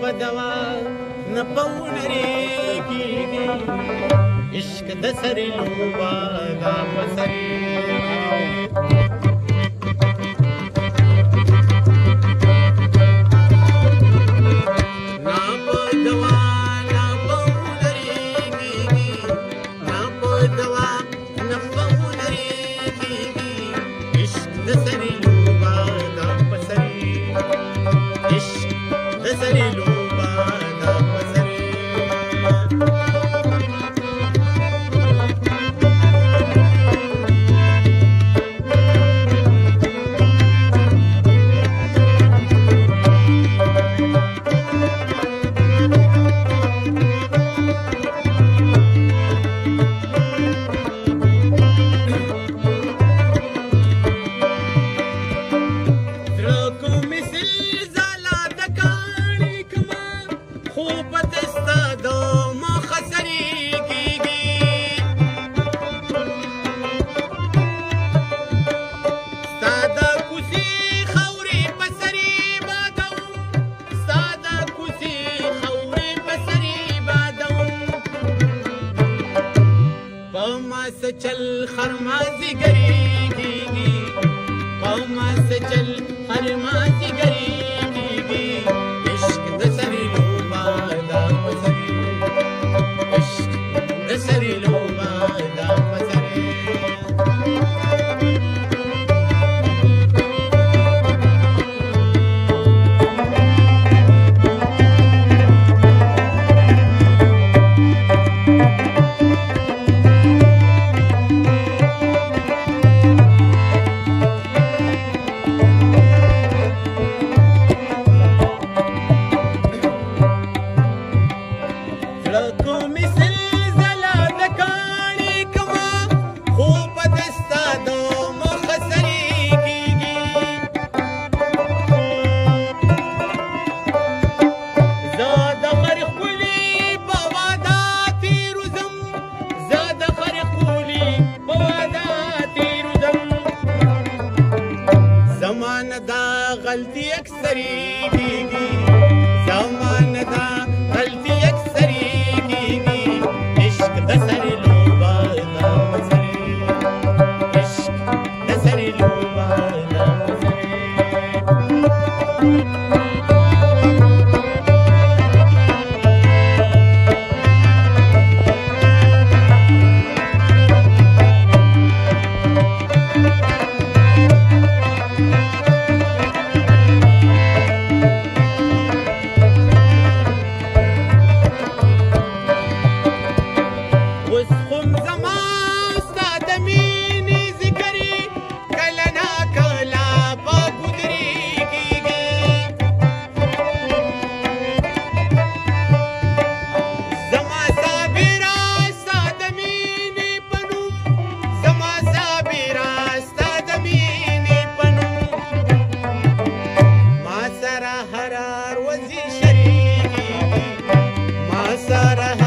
په دوا نه په ونرېږي عشق د سرې لوبه دا په سرې चल खरमाजी गरीगी पौमा से चल खरमाजी गरीगी इश्क दसरी लोबा दा पसरी इश्क दसरी लोबा दा पसरी गलती अक्सरी कीगी ज़मान दा गलती अक्सरी कीगी इश्क दसरी लोबा दा पसरी इश्क दसरी लोबा दा पसरी Sara